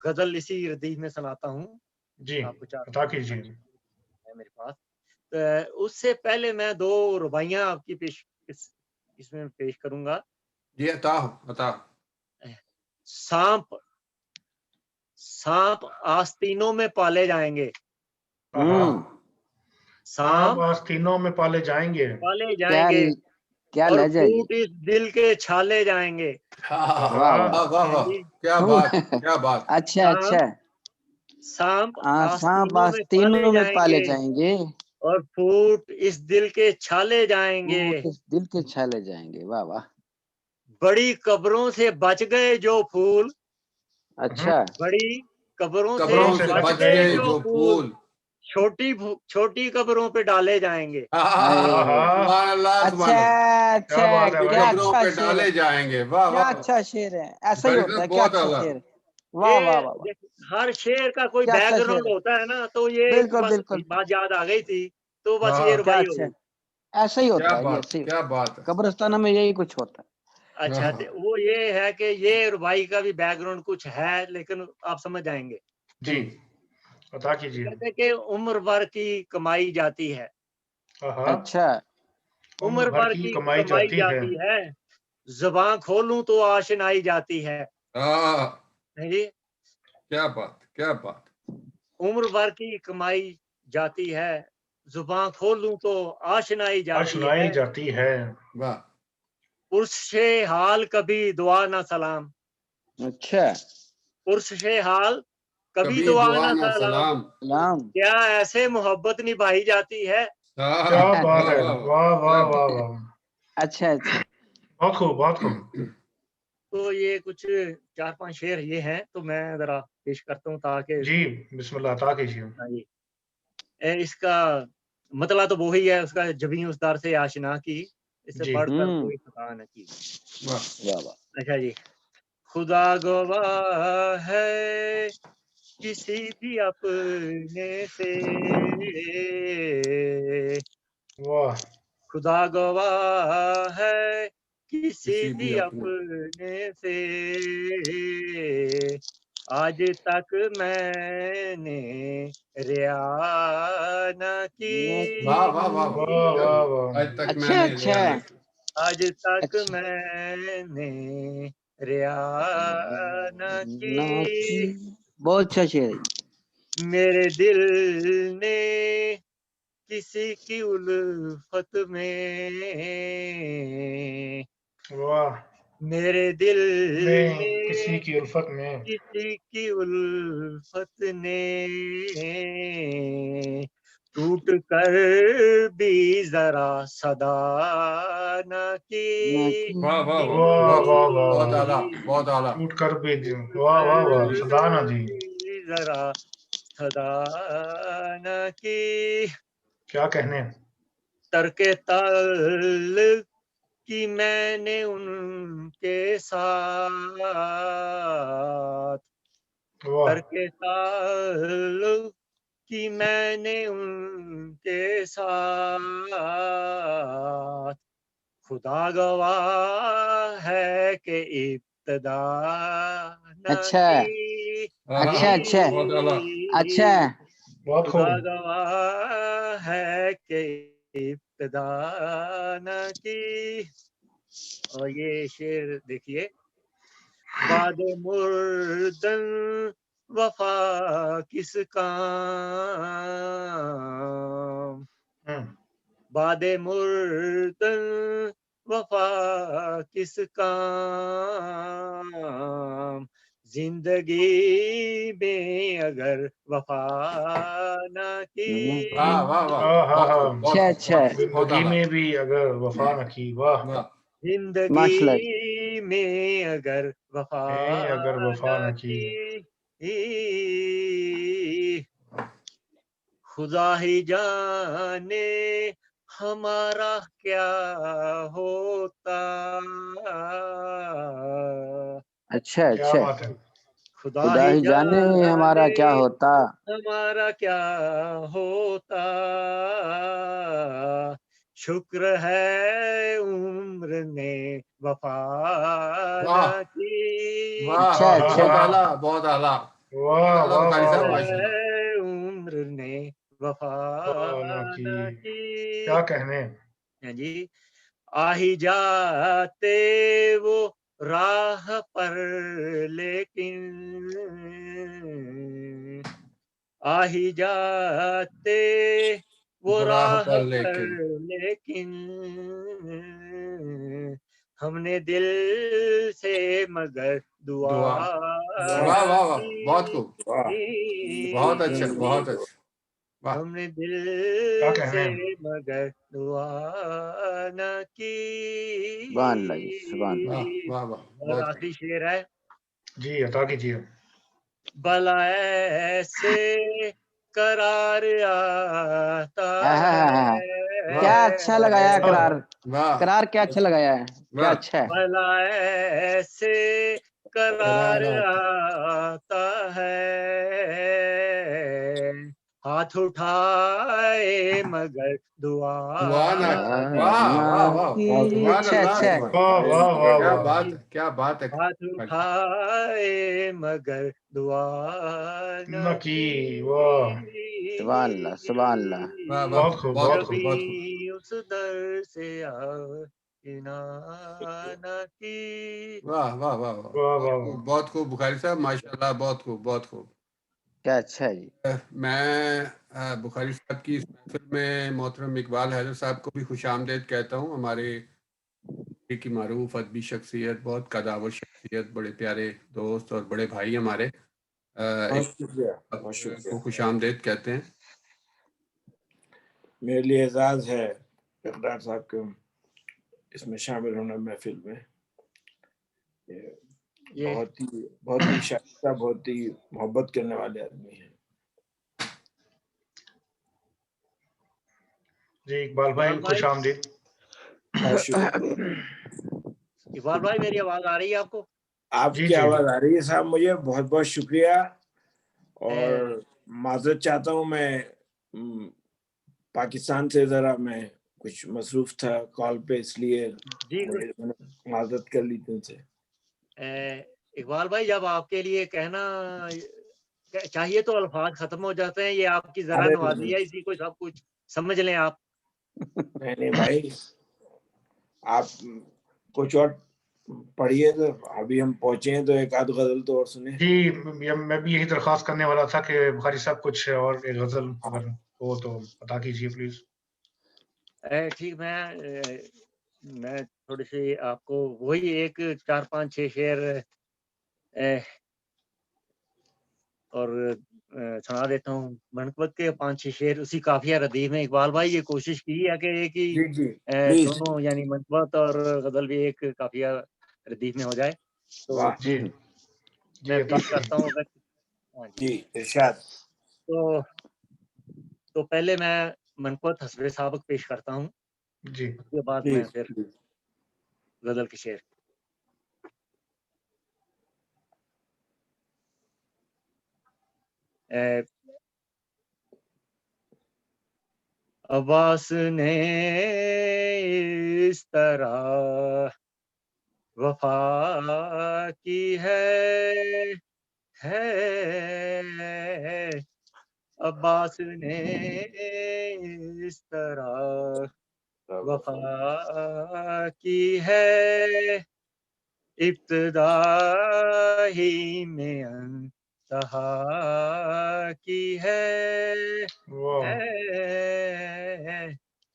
गजल इसी रदीफ में सुनाता हूँ। जी, आपको 4 अता 5 कीजिए। है मेरे पास। उससे पहले मैं 2 रुबाइयाँ आपकी इसमें पेश करूँगा। जी, अता अता। साँप साँप आस्तीनों में पाले जाएँगे। सांप साँप आस्तीनों में पाले जाएँगे। पाले क्या जाएँगे क्या और लहजा है ये? फूट इस दिल के छाले जाएँगे। वाह वाह वाह वाह हैं वाह, जी। क्या बात, क्या बात। अच्छा साँप अच्छा। साँप सांप आस्तीनों में पाले आस्तीनों में पाले जाएँगे जाएंगे और फूट इस दिल के छाले जाएँगे। वो किस दिल के छाले जाएंगे। वाह वाह। बड़ी कब्रों से बच गए जो फूल, अच्छा। बड़ी कब्रों से कब्रों से बच बच गए गए जो जो फूल, फूल। छोटी कब्रों पे डाले जाएँगे। सुभान अल्लाह, सुभान अच्छा अल्लाह। अच्छा, क्या बात है क्या भाई। कब्रों अच्छा पे शेर है, डाले जाएंगे। वाह क्या वाह, अच्छा शेर है। ऐसा ही वेरी होता गुड, है, क्या बहुत अच्छा आला। शेर है। वाह वाह वाह वाह, हर शेर का कोई क्या अच्छा शेर बैकग्राउंड है। होता है ना, तो ये बिल्कुल बस बिल्कुल, बात याद आ गई थी, तो बस ये हाँ, क्या रुबाई हो अच्छा है। गई। ऐसा ही क्या होता है, ये बात, ऐसे ही क्या बात है। कब्रिस्तानों में यही कुछ होता है। अच्छा, तो वो ये है कि ये रुबाई का भी बैकग्राउंड कुछ है, लेकिन आप समझ जाएँगे। जी, अता कीजिए। कहते हैं कि उम्र भर की कमाई जाती है, अच्छा। उम्र उम्र भर भर की की कमाई कमाई जाती है। जाती है, ज़ुबान खोलूँ तो आशनाई जाती है। हाँ, हैं जी? क्या बात, क्या बात। उम्र भर की कमाई जाती है, ज़ुबान खोलूँ तो आशनाई जाती आशनाई है। जाती है। वाह, पुरशे हाल कभी दुआ ना सलाम, अच्छा। पुरशे हाल कभी कभी दुआ दुआ ना ना सलाम, सलाम। सलाम। क्या ऐसे मोहब्बत निभाई जाती है? क्या हाँ, बात वाह है। वाह वाह, वाह वाह क्या वाह बात। वाह। अच्छा अच्छा। बहुत खूब, बहुत खूब। तो ये कुछ 4-5 शेर ये हैं, तो मैं ज़रा पेश करता हूँ ताकि जी, बिस्मिल्लाह, अता कीजिए। हाँ जी। इसका मतला तो वो ही है, उसका जबीं उस दर से आशना की, इससे जी। बढ़कर कोई खता न की। वाह, वाह वाह। अच्छा जी। खुदा गवाह है किसी भी अपने से, वाह। खुदा गवाह है किसी किसी भी भी अपने। अपने से, आज तक मैंने रिया न वाह वाह वाह की, वाह, वाह क्या वाह बात। वाह। आज तक अच्छा मैंने अच्छा लिया ना की। आज तक अच्छा। मैंने रिया न ना की। की, बहुत अच्छा शेर है। मेरे दिल ने किसी की उल्फत में, वाह। मेरे दिल में किसी ने की उल्फत में। किसी की उल्फत ने टूट कर भी जरा सदा न ना की। की, वाह वाह वाह, वाह बहुत वाह खूब, वाह बहुत वाह। आला, बहुत आला। टूट कर भी टूट वाह कर वाह वाह, सदा ना दी। भी जरा सदा न की, क्या कहने। तरके ताल्लुक की मैंने उनके साथ, वाह। तरके ताल्लुक की मैंने उनके साथ, खुदा गवाह है कि इब्तिदा न अच्छा की, अच्छा अच्छा बहुत आला। अच्छा। बहुत खुदा खूब। गवाह है कि इब्तिदा न की। और ये शेर देखिए, बाद मुर्दन वफा किस काम, हम्म। बाद मुर्दन वफा किस काम, जिंदगी में अगर वफा न वाह की, वाह वाह, हाँ हाँ बहुत खूब, हाँ। बहुत अच्छा खूब, अच्छा। बहुत खूब, बहुत जिंदगी आला। में भी अगर वफा न की। वाह। वाह, माशाल्लाह। जिंदगी में अगर वफा में अगर वफा न न की। की, खुदा ही जाने हमारा क्या होता, अच्छा क्या अच्छा। बात है। खुदा खुदा ही ही जाने जाने हमारा क्या होता। हमारा क्या होता, शुक्र है उम्र ने वफा वाह न की, वाह, अच्छा हाँ हाँ अच्छा। बहुत हाँ। आला, बहुत आला। वाह वाह बुखारी वाह साहब वाह माशाल्लाह। उम्र ने वफा वाह न की की। क्या कहने। हाँ जी। आ ही जाते वो राह पर लेकिन, आ ही जाते वो वो राह राह पर पर लेकिन लेकिन, हमने दिल से मगर दुआ दुआ। वाह वाह वाह वाह, की। बहुत खूब, वाह बहुत अच्छा, बहुत अच्छा। वाह हमने दिल क्या से कहने। मगर दुआ न की। सुभान अल्लाह जी, सुभान अल्लाह। वाह वाह वाह, और बहुत आखिरी शेर है, जी अता कीजिए। भला ऐसे करार आता क्या वाह है, अच्छा लगाया है करार। वाह करार क्या अच्छा लगाया है, क्या वाह। अच्छा है। भला ऐसे करार आता है, हाथ उठाए मगर दुआ दुआ ना, वाह ना वाह वाह, की। सुभान अच्छा अल्लाह, अच्छा है। सुभान। वाह वाह वाह क्या वाह। बात है, क्या बात है। हाथ उठाए मगर दुआ न न की की। वाह। सुभान अल्लाह, सुभान अल्लाह। वाह वाह, बहुत खूब बहुत बहुत खूब, खूब। बहुत खूब। कभी उस दर से आना न की। वाह वाह वाह वाह, वाह बहुत वाह खूब, वाह। बहुत खूब बुखारी साहब माशाल्लाह, बहुत खूब, बहुत खूब। क्या अच्छा है जी। मैं बुखारी साहब की इस महफिल में मोहतरम इकबाल हैदर साहब को भी खुशामदीद कहता हूँ। हमारे की मारूफ अदबी शख्सियत, बहुत कदावर शख्सियत, बड़े प्यारे दोस्त और बड़े भाई हमारे। बहुत शुक्रिया, बहुत को शुक्रिया। खुशामदीद कहते हैं। मेरे लिए एजाज है इकरार साहब के इसमें शामिल होना महफिल में। ये बहुत ही शाइस्ता, बहुत ही मोहब्बत करने वाले आदमी हैं। जी इकबाल भाई इकबाल भाई, खुशामदीद। बहुत शुक्रिया। इकबाल भाई मेरी आवाज आ रही है आपको? जी आपकी जी आवाज आ रही है साहब, मुझे बहुत बहुत शुक्रिया। ए, और माजरत चाहता हूँ, मैं पाकिस्तान से जरा मैं कुछ मसरूफ था कॉल पे, इसलिए जी मैंने माजरत कर ली तुमसे। इकबाल भाई, जब आपके लिए कहना चाहिए तो अल्फाज खत्म हो जाते हैं। ये आपकी जरा अरे नवाजी है, इसी को सब कुछ समझ लें आप। नहीं भाई, आप कुछ और पढ़िए। तो अभी हम पहुंचे हैं, तो एक आध गजल तो और सुने। जी मैं भी यही दरख्वास्त करने वाला था कि बुखारी साहब कुछ और एक गजल अगर हो तो बता कीजिए प्लीज। ठीक, मैं थोड़ी सी आपको वही एक 4-5-6 शेर ए, और सुना देता हूँ। मनक़बत के 5-6 शेर उसी काफिया रदीफ में। इकबाल भाई, ये कोशिश की है कि एक ही जी जी प्लीज। दोनों यानी मनक़बत और गजल भी एक काफिया रदीफ में हो जाए। तो वाह जी जी मैं अता पेश कीजिए। करता हूँ अगर। हाँ जी। जी, इरशाद। तो पहले मैं मनक़बत हस्बे साबिक़ पेश करता हूँ, जी उसके बाद मैं प्लीज फिर प्लीज। गजल के शेर। ए, अब्बास ने इस तरह वफा की है अब्बास ने इस तरह वफा की है, इब्तिदा ही में इंतहा की है वाह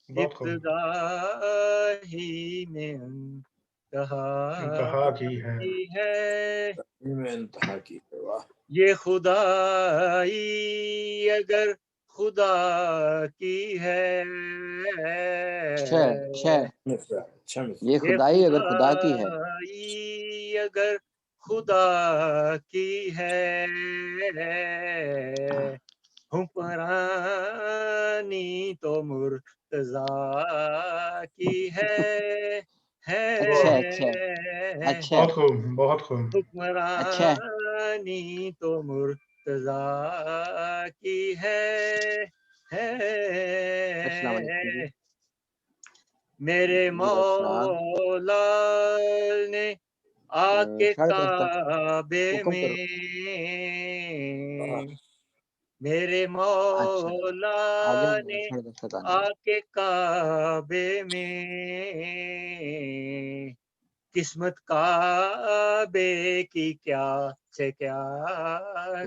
बहुत खूब। इब्तिदा ही में इंतहा इंतहा की है। की है। में इंतहा की है। वाह। ये खुदाई अगर खुदा की है, अच्छा है, अच्छा है। मिसरा, अच्छा मिसरा। ये ये खुदाई अगर खुदा की है। खुदाई अगर खुदा की है, हुक्मरानी तो मुर्तजा की अच्छा वाह है, अच्छा है, है अच्छा है, बहुत खूब। अच्छा है। हुक्मरानी तो मुर्तजा की अस्सलाम वालेकुम जी। है। मेरे जी वालेकुम सलाम। मौला ने आके साढ़े 10 तक काबे हुक्म करो। में मेरे अच्छा मौला आगे ने छोड़ दो शैतान को। आके काबे में किस्मत काबे की क्या से क्या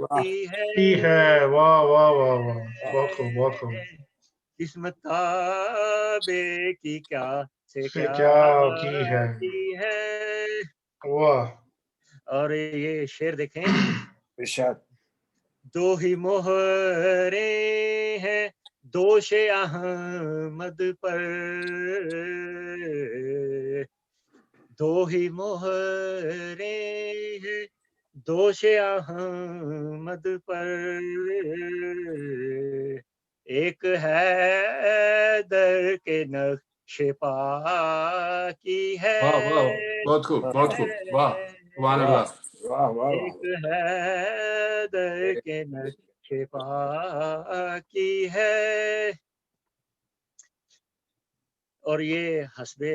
वाह की की है, है, वाह वाह वाह वाह, बहुत खूब बहुत खूब। किस्मत काबे की क्या से से क्या क्या की है, की है। वाह। और ये शेर देखें, इरशाद। दो ही मोहरे हैं दोषे अहमद पर, दो ही मोहरे हैं दोषे अहमद पर, एक है दर के नक्शे पा की है, वाह वाह, बहुत खूब बहुत खूब, वाह सुभान वाह अल्लाह। वाह वाह एक है दर के नक्शे पा की है। और ये हस्बे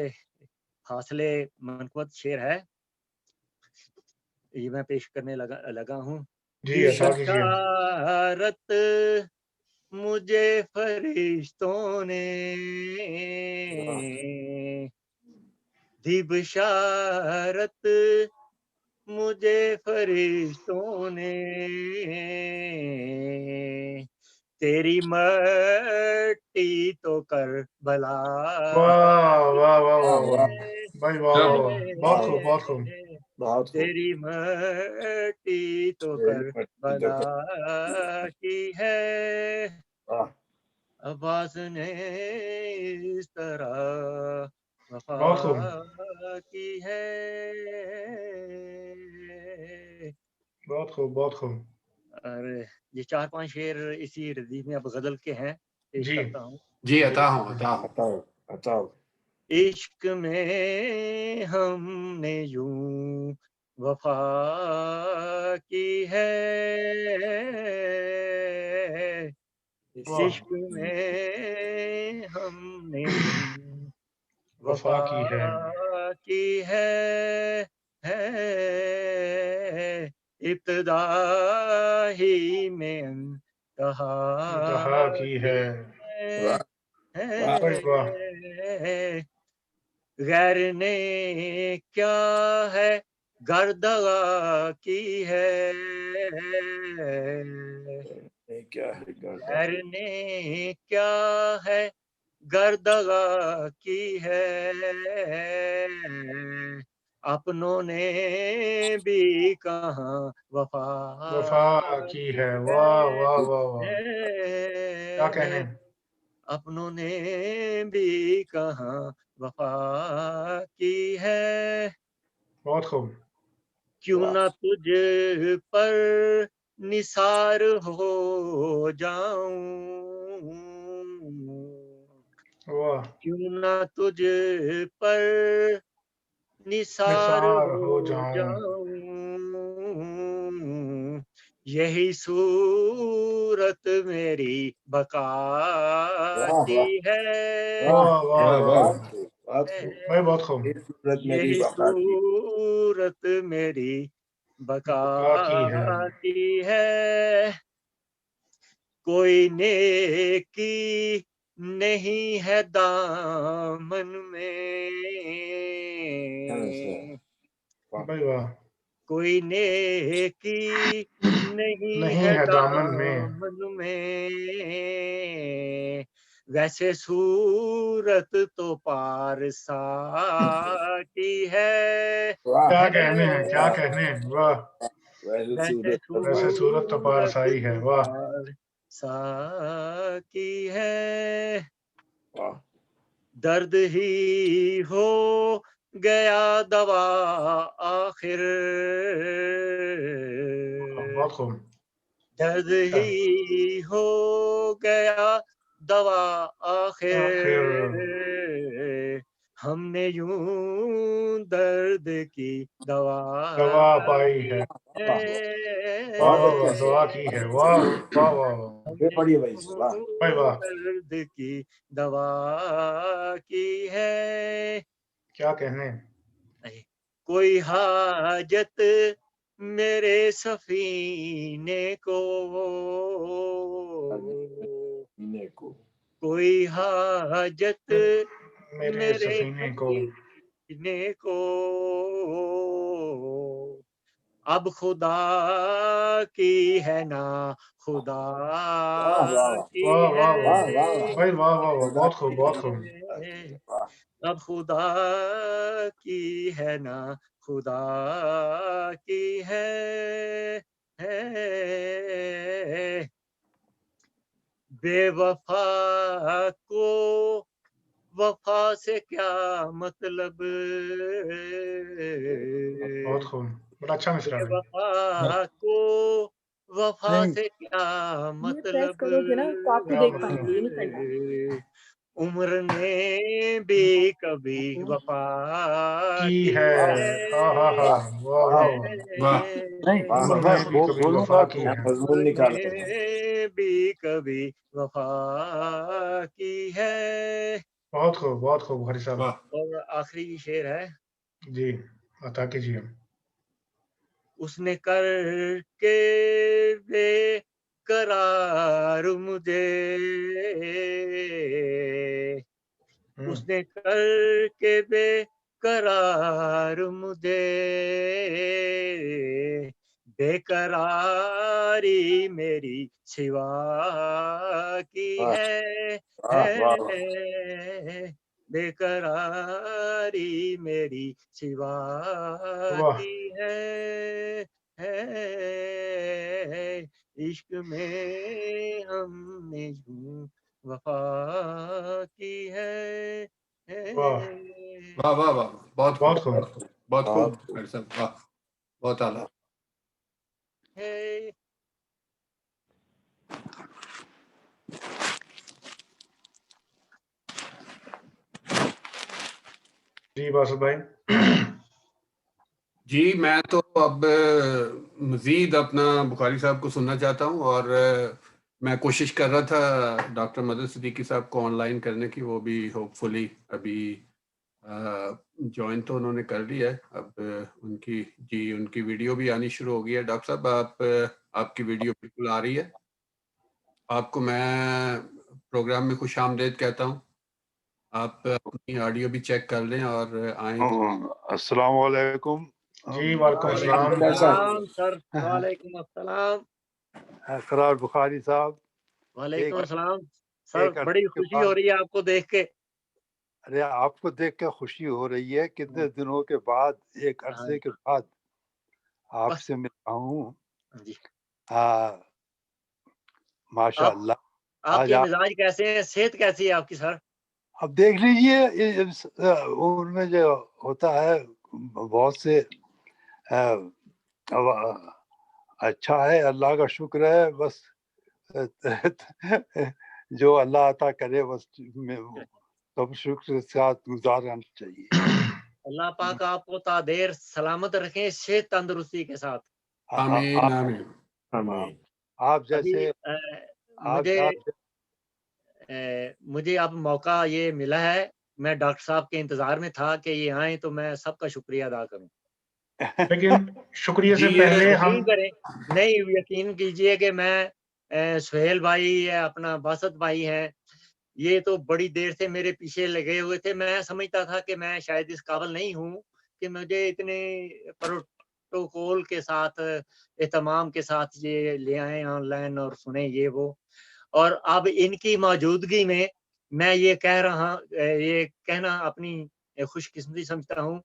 फासले मनक़बत शेर है, ये मैं पेश करने लगा हूँ। जी दी अता कीजिए। बशारत मुझे फरिश्तों ने, दी बशारत मुझे फरिश्तों ने, तेरी मट्टी तो करबला वाह वाह वाह वाह वाह वाह, वाह भाई वाह वाह वाह, बहुत वाह खूब बहुत खूब। बहुत खूब। तेरी मट्टी तो तेरी मट्टी तो करबला की है, वाह अब्बास ने इस तरह वफा बहुत खूब की है। बहुत खूब बहुत खूब। और ये 4-5 शेर इसी रदीफ में अब गज़ल के हैं, पेश जी करता हूँ। जी अता हूँ अता हूँ। बताओ बताओ। इश्क में हमने यूं वफा की है, वाह, इश्क में हमने यूं वफा वफा की है, की है, इब्तिदा ही में कहा इंतहा की है, वाह वाह भाई वाह, गैर ने क्या है गर्दगा की है, ये क्या है गर्दा। गैर ने क्या है गर्दगा की है, अपनों ने भी कहाँ वफा वफा की है, वाह वाह वाह वाह, क्या कहने। है, अपनों ने भी कहाँ वफा की है, बहुत खूब, क्यों वाह ना तुझ पर निसार हो जाऊं, वाह, क्यों ना तुझ पर निसार निसार हो हो जाऊं, जाऊं, यही सूरत मेरी बका वाह की वाह है, वाह वाह वाह वाह वाह, वाह, बहुत खूब बहुत खूब। भाई बहुत खूब, ये सूरत मेरी यही बका की। सूरत मेरी बका वफा की है, की है, कोई नेकी नहीं है दामन में, वाह भाई वाह, कोई नेकी नहीं नहीं है है दामन में, दामन में, वैसे सूरत तो पारसा की है, वाह क्या है, कहने हैं क्या वाह कहने, वाह। वैसे वैसे सूरत वैसे सूरत तो पार सूरत साई है, तो वाह। पारसा की है, वाह दर्द ही हो गया दवा आखिर, बहुत खूब, दर्द अच्छा, ही हो गया दवा आखिर आखिर, हमने यूं दर्द की दवा दवा पाई है, वाह वाह बहुत वाह अच्छा वाह, शेर। दुआ की है, वाह वाह वाह वाह, ये हमने पढ़िए भाई यूं वाह भाई वाह, दर्द की दवा की है, क्या कहने। नहीं, कोई हाजत मेरे सफीने को इन्हें को कोई हाजत मेरे मेरे सफीने को सफीने को अब खुदा की है ना खुदा वाह वाह की वाह है वाह वाह वाह वाह भाई वाह वाह वाह, खुदा बहुत खूब बहुत खूब। वाह अब खुदा की है ना खुदा की है बेवफा को वफा से क्या मतलब बहुत खूब, बड़ा अच्छा मिसरा है। बेवफा को वफा नहीं से क्या ये प्रेस मतलब करोगे ना तो आप ही क्या देख मतलब पाएंगे, ये नहीं करना। उम्र ने भी कभी वफा की की है, हा हा हा, वाह वाह वाह, वाह नहीं वाह उम्र मैं ने भी कभी बोलूंगा वफा की तो है। मजमून उम्र निकालो तुम। ने भी कभी वफा की है। बहुत खूब बुखारी साहब। वाह और आखिरी शेर है, जी अता कीजिए। उसने करके बेकरार मुझे, उसने करके बेकरार मुझे, बेकरारी मेरी सिवा की वाह है वाह वाह बेकरारी मेरी सिवा वाह की है इश्क में हमने यूं वफा की है वाह वाह वाह वाह, बहुत खूब बहुत खूब। बहुत खूब बहुत बुखारी साहब, वाह बहुत आला। है। जी बासु भाई। जी मैं तो अब मजीद अपना बुखारी साहब को सुनना चाहता हूँ और मैं कोशिश कर रहा था डॉक्टर मदद सिद्दीकी साहब को ऑनलाइन करने की, वो भी होपफुली अभी ज्वाइन तो उन्होंने कर लिया है। अब उनकी वीडियो भी आनी शुरू हो गई है। डॉक्टर साहब आपकी वीडियो बिल्कुल आ रही है। आपको मैं प्रोग्राम में खुश आमदेद कहता हूँ। आप अपनी ऑडियो भी चेक कर लें और आए तो। अस्सलाम वालेकुम। जी वालेकुम वालेकुम अस्सलाम। कैसा अस्सलाम सर, वालेकुम अस्सलाम, करार बुखारी साहब, वालेकुम एक अस्सलाम सर। एक बड़ी अरसे के खुशी हो बाद, रही है आपको देख के। अरे आपको देख के खुशी हो रही है, कितने दिनों के बाद, एक हाँ अरसे के बाद बस आपसे मिल रहा हूँ। जी। आप माशाअल्लाह। आज आपके आप मिजाज कैसे हैं, सेहत कैसी है आपकी सर? अब देख लीजिए, इस उम्र में जो होता है बहुत से अब, अच्छा है, अल्लाह का शुक्र है बस। जो अल्लाह अता करे बस सब शुक्र के साथ गुजारना चाहिए। अल्लाह पाक आपको तादेर सलामत रखें, सेहत तंदुरुस्ती के साथ। आमीन आमीन। आमीन। आप अभी जैसे मुझे आप मुझे अब मौका ये मिला है, मैं डॉक्टर साहब के इंतजार में था कि ये आए, तो मैं सबका शुक्रिया अदा करूं। लेकिन शुक्रिया से जी ये पहले हम यकीन करें, नहीं यकीन कीजिए कि मैं सुहेल भाई या अपना बासत भाई हैं, ये तो बड़ी देर से मेरे पीछे लगे हुए थे। मैं समझता था कि मैं शायद इस काबिल नहीं हूँ कि मुझे इतने प्रोटोकॉल के साथ, एहतमाम के साथ ये ले आए ऑनलाइन और सुने ये वो। और अब इनकी मौजूदगी में मैं ये कहना अपनी खुशकिस्मती समझता हूँ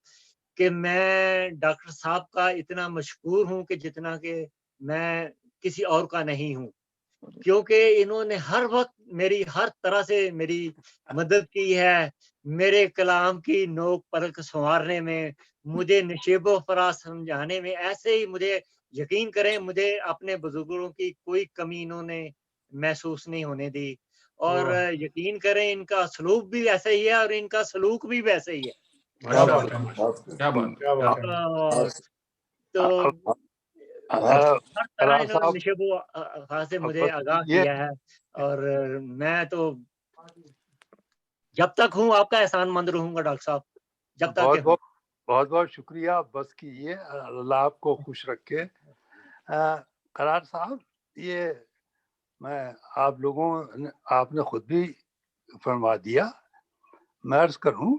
कि मैं डॉक्टर साहब का इतना मशहूर हूँ कि जितना कि मैं किसी और का नहीं हूँ। क्योंकि इन्होंने हर वक़्त मेरी हर तरह से मेरी मदद की है, मेरे कलाम की नोक परख संवारने में, मुझे नशेबो-फराज समझाने में। ऐसे ही मुझे यकीन करें, मुझे अपने बुज़ुर्गों की कोई कमी इन्होंने महसूस नहीं होने दी। और वाह यकीन करें, इनका सलूक भी वैसा ही है और इनका सलूक भी वैसे ही है। क्या बात माशाअल्लाह, है, क्या बात क्या क्या बात बात। है। अ, तो हर तरह करार इन्होंने साहब, से अब मुझे आगाह ये किया है और मैं तो जब तक हूँ आपका एहसानमंद रहूँगा डॉक्टर साहब, जब तक के बहुत हूँ। बहुत बहुत बहुत शुक्रिया, बस कीजिए, अल्लाह आपको खुश रखे। करार साहब, ये मैं आप लोगों ने, आपने खुद भी फरमा दिया, मैं अर्ज करूं,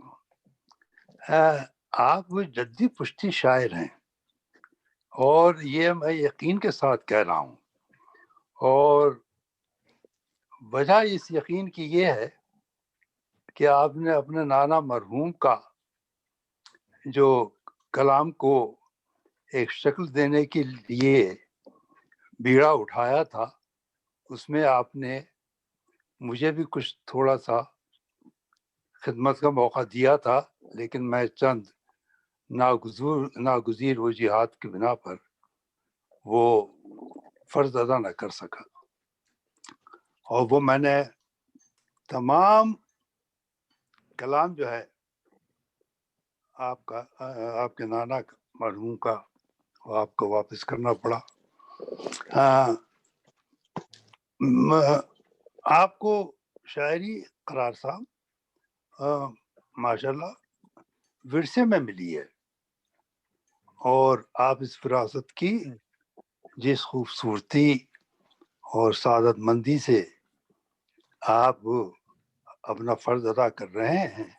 आप वो जद्दी पुश्ती शायर हैं, और ये मैं यकीन के साथ कह रहा हूं, और वजह इस यकीन की ये है कि आपने अपने नाना मरहूम का जो कलाम को एक शक्ल देने के लिए बीड़ा उठाया था, उसमें आपने मुझे भी कुछ थोड़ा सा खिदमत का मौका दिया था, लेकिन मैं चंद नागुज़ीर वजूहात की बिना पर वो फर्ज अदा न कर सका, और वो मैंने तमाम कलाम जो है आपका, आपके नाना मरहूम का, वो आपको वापस करना पड़ा। आपको शायरी करार साहब माशाल्लाह विरसे में मिली है, और आप इस विरासत की जिस खूबसूरती और सादतमंदी से आप अपना फर्ज अदा कर रहे हैं,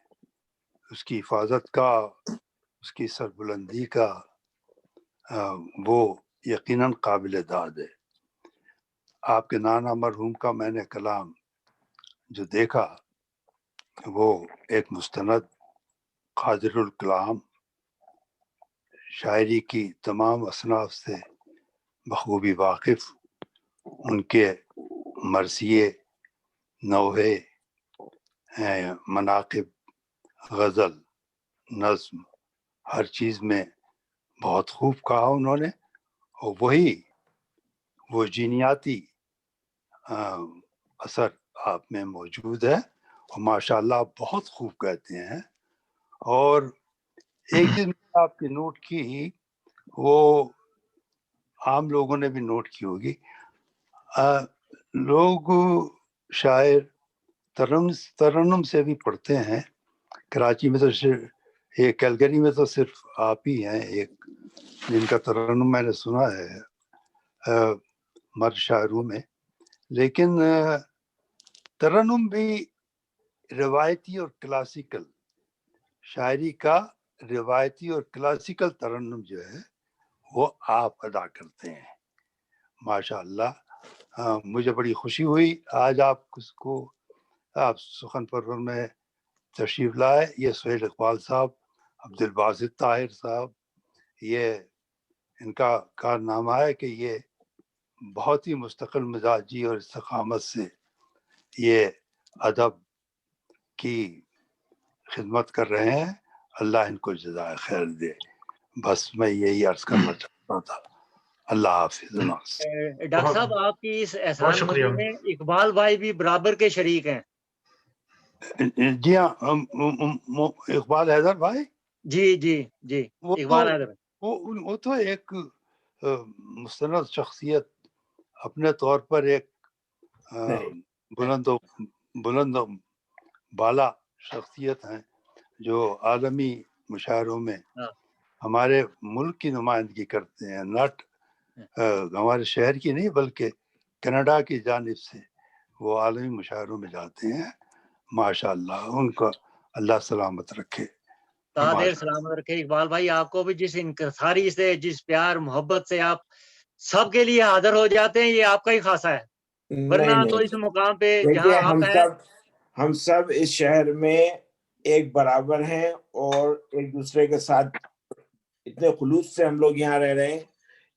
उसकी हिफाजत का, उसकी सरबुलंदी का, वो यकीनन काबिल दाद है। आपके नाना मरहूम का मैंने कलाम जो देखा, वो एक मुस्तनद कादिरुल कलाम, शायरी की तमाम असनाफ से बखूबी वाकिफ, उनके मरसिए, नौहे, मनाकिब, गज़ल, नज़्म, हर चीज़ में बहुत खूब कहा उन्होंने, और वही वो जीनियाती असर आप में मौजूद है, और माशाल्लाह आप बहुत खूब कहते हैं। और एक चीज़ मैंने आपकी नोट की, वो आम लोगों ने भी नोट की होगी, लोग शायर तरन्नुम से भी पढ़ते हैं। कराची में तो सिर्फ ये, कैलगरी में तो सिर्फ आप ही हैं एक जिनका तरन्नुम मैंने सुना है मर्द शायरों में, लेकिन तरन्नुम भी रिवायती और क्लासिकल शायरी का, रिवायती और क्लासिकल तरन्नुम जो है वो आप अदा करते हैं, माशाअल्लाह। मुझे बड़ी खुशी हुई आज आप सुखन परवर में तशरीफ लाए। ये सुहेल इकबाल साहब, अब्दुल बासित ताहिर साहब, ये इनका कारनामा है कि ये बहुत ही मुस्तकिल मिजाजी और इस्तकामत से ये अदब की खिदमत कर रहे हैं। अल्लाह इनको जज़ाए खैर दे। बस मैं यही अर्ज करना चाहता था। अल्लाह हाफिज़। डॉक्टर साहब, आपकी इस एहसान मंदी में इकबाल भाई भी बराबर के शरीक हैं। जी हाँ, इकबाल हैदर भाई, जी जी जी, इकबाल हैदर, वो तो एक मुस्तनद शख्सियत अपने तौर पर, एक बुलंद बाला शख्सियत हैं जो आलमी मुशायरों में हमारे मुल्क की नुमाइंदगी करते हैं, नॉट हमारे शहर की नहीं बल्कि कनाडा की जानिब से वो आलमी मुशायरों में जाते हैं। माशाअल्लाह, उनको अल्लाह सलामत रखे, तादेर सलामत रखे। इकबाल भाई, आपको भी जिस इंकसारी से, जिस प्यार मोहब्बत से आप सबके लिए हाजिर हो जाते हैं, ये आपका ही खासा है, वरना तो इस मुकाम पे जहाँ आप हैं, हम सब इस शहर में एक बराबर हैं और एक दूसरे के साथ इतने खुलूस से हम लोग यहाँ रह रहे हैं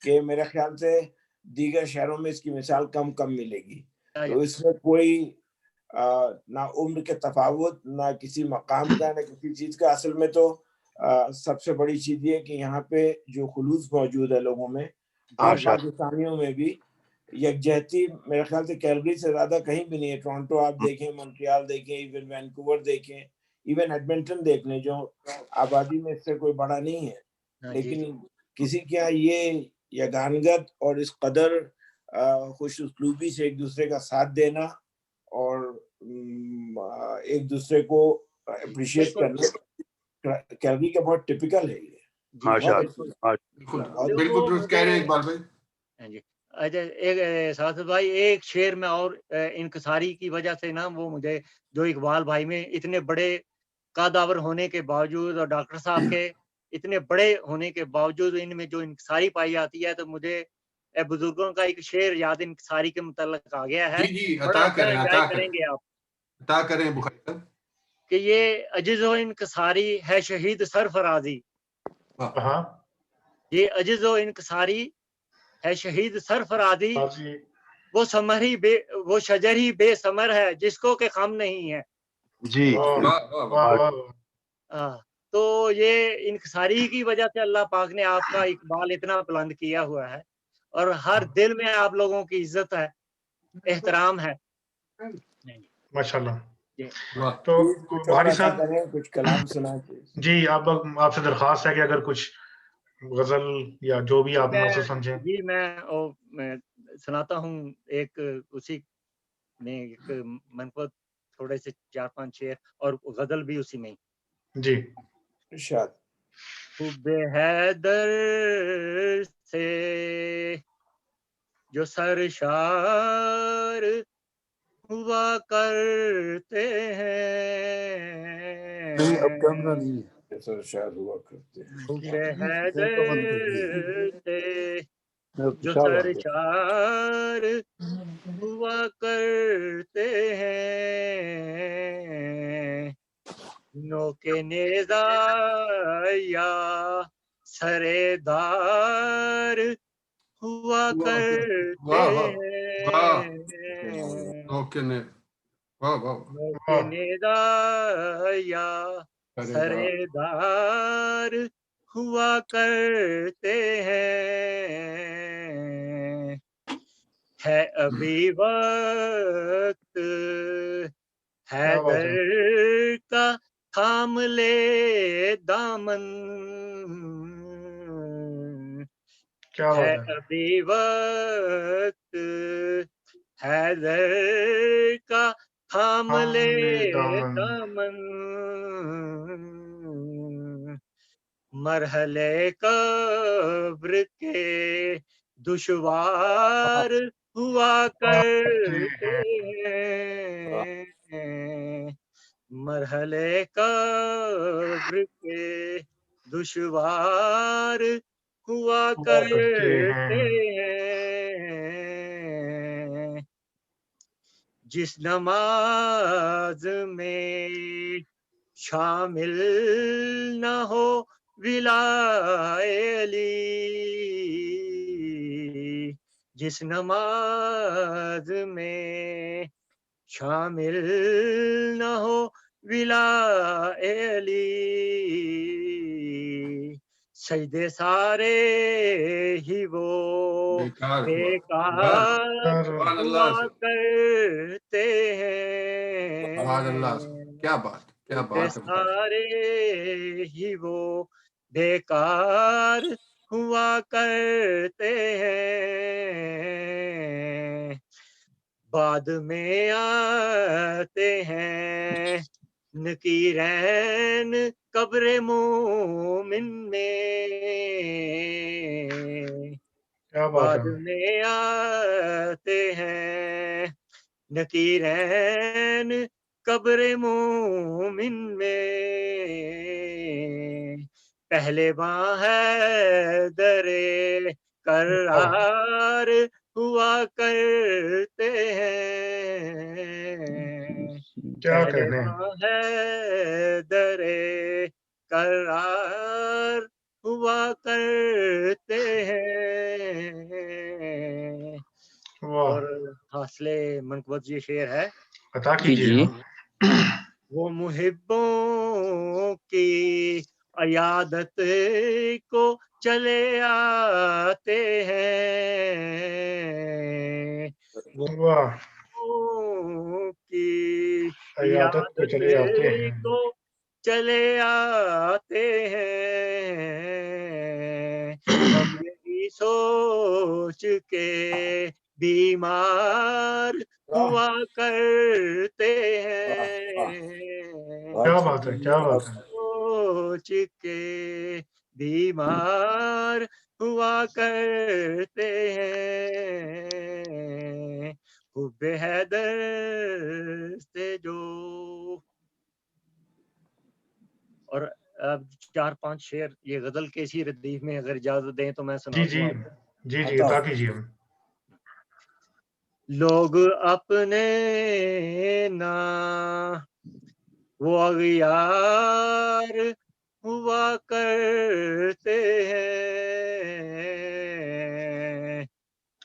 कि मेरे ख्याल से दीगर शहरों में इसकी मिसाल कम मिलेगी। तो इसमें कोई ना उम्र के तफावत, ना किसी मकाम का, ना किसी चीज का। असल में तो सबसे बड़ी चीज ये कि यहाँ पे जो खुलूस मौजूद है लोगों में, आम पाकिस्तानियों में भी यकजहती मेरे ख्याल से कैलगरी से ज्यादा कहीं भी नहीं है। टोरंटो आप देखें, मॉन्ट्रियल देखें, इवन वैंकूवर देखें, इवन एडमिंटन देख लें, जो आबादी में इससे कोई बड़ा नहीं है, लेकिन किसी के यहाँ ये यगानगत और इस कदर खुश उसलूबी से एक दूसरे का साथ देना और एक दूसरे को अप्रिशिएट करना, कैलरी का बहुत टिपिकल है ये। जी माशाअल्लाह, बिल्कुल बिल्कुल देखो बिल्कुल दुरुस्त कह रहे हैं मुझे इकबाल भाई। हाँ जी। अच्छा एक साथ भाई एक शेर में और इनकसारी की वजह से ना वो मुझे जो इकबाल भाई में इतने बड़े कदावर होने के बावजूद और डॉक्टर साहब के इतने बड़े होने के बावजूद इनमें जो इनकसारी पाई जाती है तो मुझे बुजुर्गों का एक शेर याद इनकसारी के मुतल्लिक आ गया है। जी जी, बड़ा अता अच्छा करें, एंजॉय अता करें, करेंगे आप अता करें बुखारी साहब। कि ये अजिज़ो इनकसारी है शहीद सरफराजी। वाह हाँ ये अजिज़ो इनकसारी है शहीद सरफराजी। बाजी वो शजर ही बेसमर है जिसको के खम नहीं है। जी वाह वाह वाह वाह वाह। वाह हाँ, तो ये इनकसारी की वजह से अल्लाह पाक ने आपका इकबाल इतना बुलंद किया हुआ है और हर दिल में आप लोगों की इज्जत है, एहतराम है। माशाल्लाह। जी, वाह तो प्लीज कुछ और बुखारी अदा साहब करें, कुछ कलाम सुनाएं प्लीज। जी, आप आपसे दरख्वास्त है कि अगर कुछ गजल या जो भी आप मुनासिब समझें। मैं सुनाता हूँ एक उसी में एक मनपद थोड़े से 4-5 शेर और गजल भी उसी में ही। जी इरशाद। हुब्बे हैदर से जो सरशार हुआ करते नहीं, अब कैमरा हैं, नहीं है। ऐसा शायद हुआ करते हैं। हुब्बे कैमरा बंद कर दिया। हैदर से मेरा जो पेशाब आ गया। सरशार हुआ करते हैं, नोके नेज़ा या सरेदार हुआ करते वाह वाह वाह। हैं, ओके ने वाह वाह नोके वाह नेज़ा या करेगा सरेदार हुआ करते हैं, है अभी वक्त क्या बात हैदर है, का थाम ले दामन, क्या है बात है। अभी वक्त हैदर का थाम ले हमले दामन दामन, मरहले कब्र के दुश्वार हुआ करते करते हैं। हैं, मरहले कब्र के दुश्वार हुआ हुआ करते करते हैं। हैं, जिस नमाज में शामिल न हो विलायली, जिस नमाज में शामिल न हो विलायली, सजदे सारे ही वो बेकार हुआ। बेकार सुभान हुआ अल्लाह करते सुभान अल्लाह, हैं, क्या बात सजदे है बुखारी। सारे ही वो बेकार हुआ करते हैं, बाद में आते हैं नकीरैन कब्र मोमिन में, क्या बात बाद है। में आते हैं नकीरैन कब्र मोमिन में, पहले है दरे करार हुआ करते हैं, क्या पहले कहने। है दरे करार हुआ करते हैं, वाह, और हासले मनकबत ये शेर है, अता जी कीजिए। जी। हाँ वो मुहिब्बों की अयादत को चले आते हैं, वो वाह, मुहिब्बों की अयादत को इयादत चले आते हैं। को चले आते हैं, हम यही सोच के बीमार हुआ करते हैं, क्या बात है, क्या बात है। सोच के बीमार हुआ करते हैं, हुब्बे हैदर से जो। और अब 4-5 शेर ये गजल के इसी रदीफ में अगर इजाजत दें तो मैं सुना जी दूं जी आपको। जी जी अता अता कीजिए। लोग अपने ना वो अगियार हुआ करते हैं,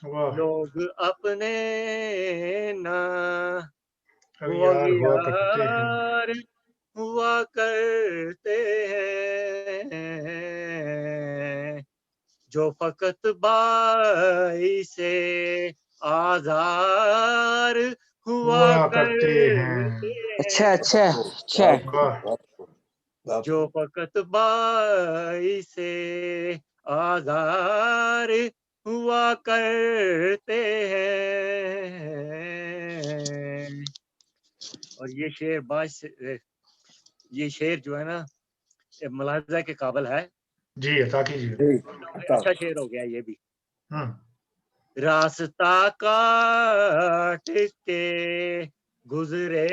वाह, लोग अपने ना वो अगियार हुआ करते हैं। अगियार हुआ करते हैं, जो फकत बाई से आजार हुआ हुआ करते करते हैं। अच्छा हैं, अच्छा अच्छा। बहुत वाह, बहुत जो फकत बाई से आजार हुआ करते हैं। और ये शेर ये शेर जो है ना ये मुलाहजा के काबिल है। जी अता कीजिए। जी, अता अच्छा शेर हो गया ये भी। हम्म, रास्ता काट के गुजरे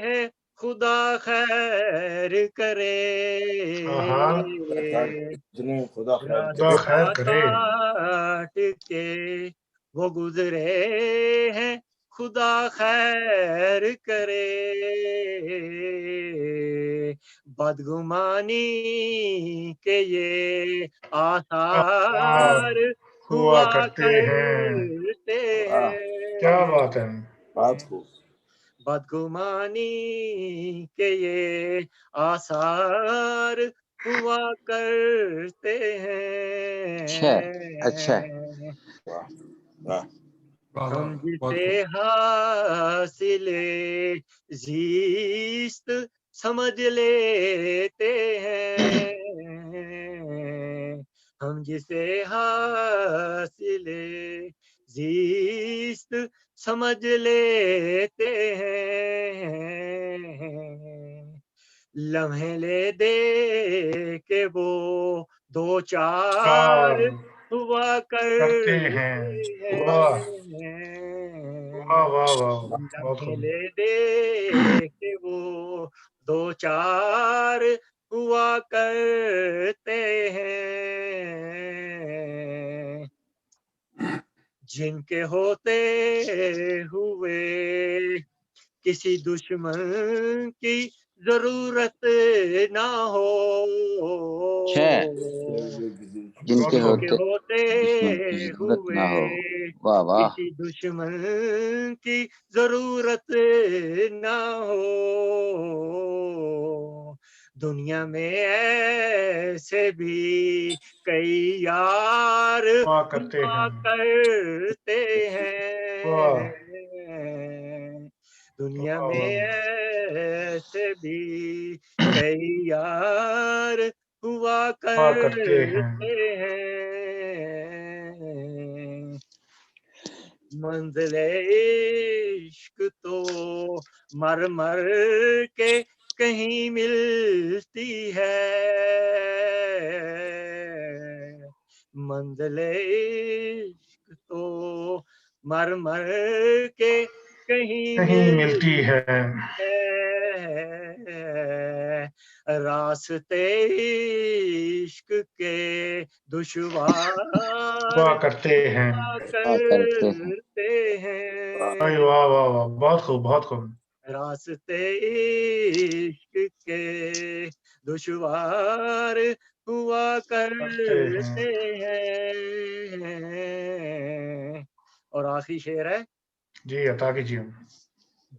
हैं, खुदा खैर करे, आहा, जिन्हें खुदा खैर खुदा करे। रास्ता खैर करे। काट के वो गुजरे हैं, खुदा खैर करे, बदगुमानी के ये आसार आसार हुआ हुआ करते हैं। करते वाह, क्या बात है। बहुत हैं, खूब। बदगुमानी के ये आसार हुआ करते अच्छा अच्छा। हैं, वाह वाह। वाह वाह, हम बहुत जिसे खूब। हासिले जीस्त समझ लेते हैं, हम जिसे हासिले जीस्त समझ लेते हैं, लम्हे ले दे के वो दो चार कार हुआ करते करते हैं। वाह वाह हैं, वाह वाह, बहुत लम्हे खूब। ले दे के वो दो चार हुआ करते हैं, जिनके होते हुए किसी दुश्मन की जरूरत ना हो, अच्छा। जिनके बहुत खूब। जिनके होते होते दुश्मन की जरूरत हुए ना हो। वाह वाह। किसी दुश्मन की जरूरत ना हो, दुनिया में ऐसे भी कई यार हुआ करते हुआ हैं। करते वाह हैं, दुनिया वाह में वाह, ऐसे भी कई यार हुआ हुआ करते हैं। करते हैं, मंजिले इश्क तो मर मर के कहीं मिलती है, मंजिले इश्क तो मर मर के कहीं नहीं मिलती मिलती है। है, रास्ते इश्क के दुश्वार हुआ करते हैं। हुआ करते हैं। करते अरे हैं, वाह वाह वाह, बहुत खूब बहुत खूब। रास्ते इश्क के दुश्वार हुआ करते हैं। करते हैं। और आखिरी शेर है, जी अता कीजिए।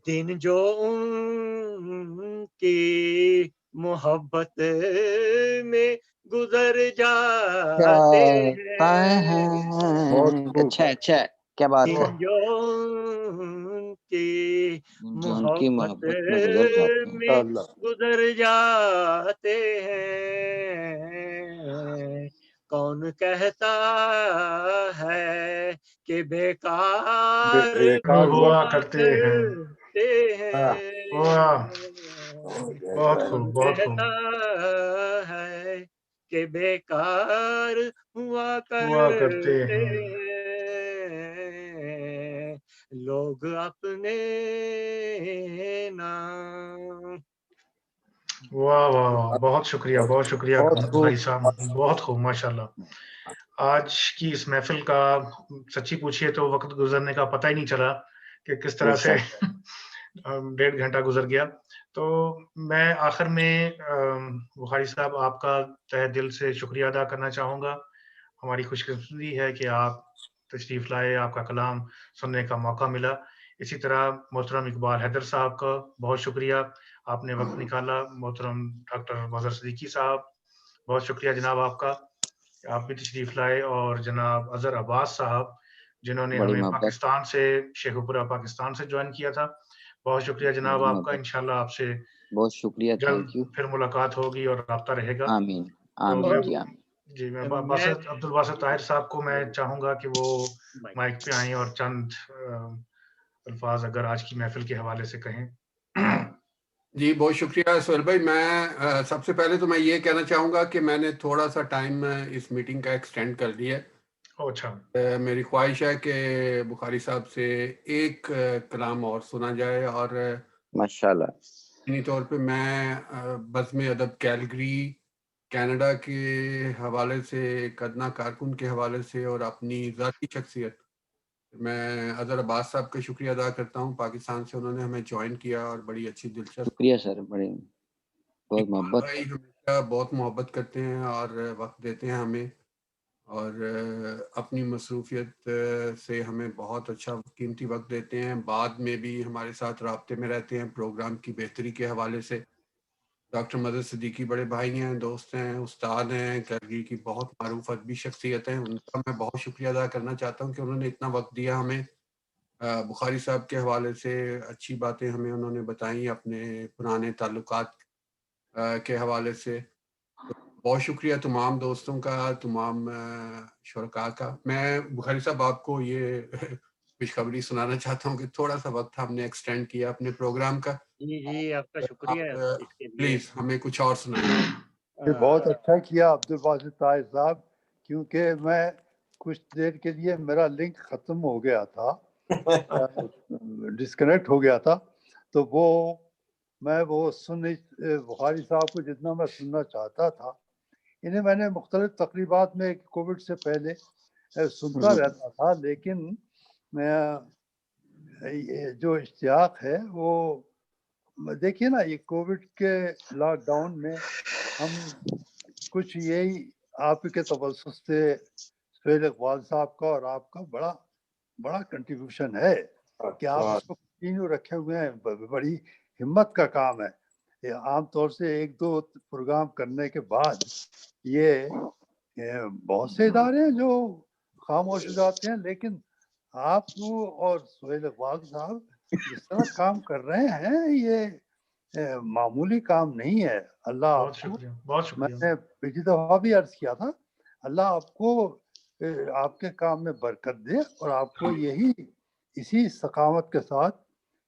दिन जो उनकी मोहब्बत में गुजर जाते जाते बहुत हैं। खूब। अच्छा अच्छा, क्या बात है। दिन जो उनकी जो उनकी मोहब्बत मोहब्बत में गुजर जाते हैं। में अल्लाह गुजर जाते हैं, कौन कहता है कि बेकार बेकार हुआ। हुआ हुआ करते हैं। करते हाँ, हैं, वाह, बहुत कौन खूब बहुत खूब। कहता के बेकार हुआ करते करते हैं। हैं लोग अपने नाम। वाह वाह वाह, बहुत शुक्रिया बहुत खूब। भाई साहब, बहुत खूब, माशाल्लाह। आज की इस महफिल का सच्ची पूछिए तो वक्त गुजरने का पता ही नहीं चला कि किस तरह से 1.5 घंटा गुजर गया। तो मैं आखिर में बुखारी साहब आपका तहे दिल से शुक्रिया अदा करना चाहूँगा। हमारी खुशकिस्मती है कि आप तशरीफ़ लाए, आपका कलाम सुनने का मौका मिला। इसी तरह मोहतरम इकबाल हैदर साहब का बहुत शुक्रिया, आपने वक़्त निकाला। मोहतरम डॉक्टर मज़हर सिद्दीकी साहब, बहुत शुक्रिया जनाब आपका, आप भी तशरीफ़ लाए। और जनाब अज़हर अब्बास साहब, जिन्होंने बड़ी हमें मोहब्बत, पाकिस्तान से, शेखुपुरा पाकिस्तान से जॉइन किया था। बहुत शुक्रिया जनाब बड़ी आपका। मोहब्बत, इंशाअल्लाह आपसे बहुत शुक्रिया, जल्द थैंक यू। फिर मुलाकात होगी और राब्ता रहेगा। आमीन, तो आमीन मैं जी, आमीन। जी, मैं मैं अब्दुल बासित ताहिर साहब को मैं चाहूँगा कि वो माइक पे आएँ और चंद अल्फ़ाज़ अगर आज की महफ़िल के हवाले से कहें। जी, बहुत शुक्रिया सोहेल भाई। मैं सबसे पहले तो मैं ये कहना चाहूँगा कि मैंने थोड़ा-सा टाइम इस मीटिंग का एक्सटेंड कर दिया है। ओह अच्छा। मेरी ख्वाहिश है कि बुखारी साहब से एक कलाम और सुना जाए। और माशाल्लाह। यकीनी तौर पे मैं बज़्म अदब कैलगरी, कनाडा के हवाले से, एक अदना कारकुन के हवाले से और अपनी ज़ाती शख्सियत, मैं अज़हर अब्बास साहब का शुक्रिया अदा करता हूँ। पाकिस्तान से उन्होंने हमें जॉइन किया और बड़ी अच्छी दिलचस्प। शुक्रिया सर, बड़ी बहुत इकबाल मोहब्बत। भाई हमेशा बहुत मोहब्बत करते हैं और वक्त देते हैं हमें, और अपनी मसरूफियत से हमें बहुत अच्छा कीमती वक्त देते हैं। बाद में भी हमारे साथ राब्ते में रहते हैं प्रोग्राम की बेहतरी के हवाले से। डॉक्टर मदद सिद्दीकी बड़े भाई हैं, दोस्त हैं, उस्ताद हैं, कैलगरी की बहुत मारूफ अदबी शख्सियत हैं। उनका मैं बहुत शुक्रिया अदा करना चाहता हूँ कि उन्होंने इतना वक्त दिया हमें। बुखारी साहब के हवाले से अच्छी बातें हमें उन्होंने बताई, अपने पुराने ताल्लुकात के हवाले से। तो बहुत शुक्रिया तमाम दोस्तों का, तमाम शुरका का। मैं बुखारी साहब आपको ये खुशखबरी सुनाना चाहता हूँ कि थोड़ा-सा वक्त हमने एक्सटेंड किया अपने प्रोग्राम का। जी, आपका आप शुक्रिया इसके लिए। प्लीज़ हमें कुछ और सुनाइए। ये बहुत अच्छा किया अब्दुल बासित ताहिर साहब, क्योंकि मैं कुछ देर के लिए मेरा लिंक ख़त्म हो गया था, डिस्कनेक्ट हो गया था, तो मैं वो बुखारी साहब को जितना मैं सुनना चाहता था, इन्हें मैंने मुख्तलिफ तकरीबात में कोविड से पहले सुनता रहता था, लेकिन ये जो इश्तियाक है वो देखिए ना, ये कोविड के लॉकडाउन में हम कुछ यही आपके तवज्जुह से सुहेल इकबाल साहब का और आपका बड़ा कंट्रीब्यूशन है कि आप इसको कंटिन्यू रखे हुए हैं। बड़ी हिम्मत का काम है। ये आमतौर से 1-2 प्रोग्राम करने के बाद ये बहुत से इदारे हैं जो खामोश हो जाते हैं, लेकिन आप और सुहेल इकबाल साहब जिस तरह काम कर रहे हैं, ये मामूली काम नहीं है। अल्लाह बहुत आपको, शुक्रिया, बहुत शुक्रिया। मैंने पिछली दफा भी अर्ज किया था, अल्लाह आपको आपके काम में बरकत दे और आपको इसी इस्तकामत के साथ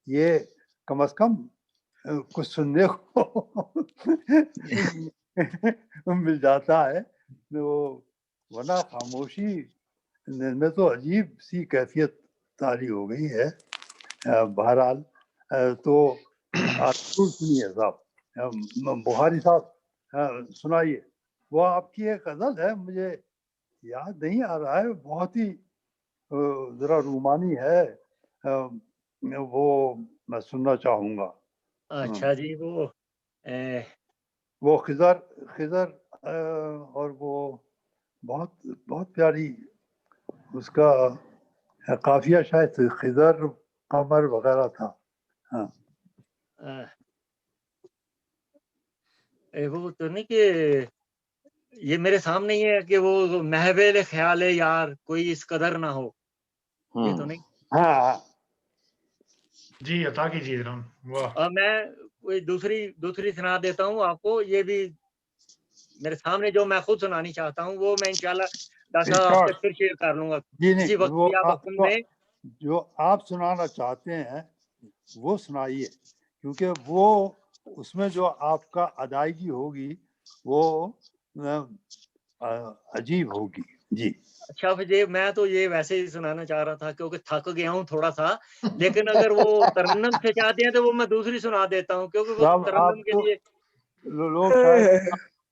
ये कम से कम कुछ सुनने को मिल जाता है। तो वरना खामोशी में तो अजीब सी कैफियत तारी हो गई है। बहरहाल तो जरूर सुनिए साहब, बुखारी साहब सुनाइए। वो आपकी एक गजल है, मुझे याद नहीं आ रहा है, बहुत ही जरा रूमानी है, वो मैं सुनना चाहूंगा। अच्छा जी, वो खिजर और वो बहुत बहुत प्यारी उसका काफिया शायद खिजर कमर वगैरह था। हाँ, वो तो नहीं कि ये मेरे सामने ही है कि वो महवेल ख्याल यार कोई इस कदर ना हो, ये तो नहीं। हाँ, जी, अता कीजिए जनाब। वाह! मैं कोई दूसरी सुना देता हूँ आपको। ये भी मेरे सामने जो मैं खुद सुनानी चाहता हूँ, वो मैं इंशाल्लाह डॉक्टर साहब आपसे फिर शेयर कर लूँगा। जी किसी नहीं, वक़्त भी आप हुक्म दें। जो आप सुनाना चाहते हैं वो सुनाइए, क्योंकि वो उसमें जो आपका अदायगी होगी वो अजीब होगी। जी अच्छा फिर मैं तो ये वैसे ही सुनाना चाह रहा था क्योंकि थक गया हूँ थोड़ा सा, लेकिन अगर वो तरन्नुम से चाहते हैं तो वो मैं दूसरी सुना देता हूँ क्योंकि वो साहब तरन्नुम आप के तो लिए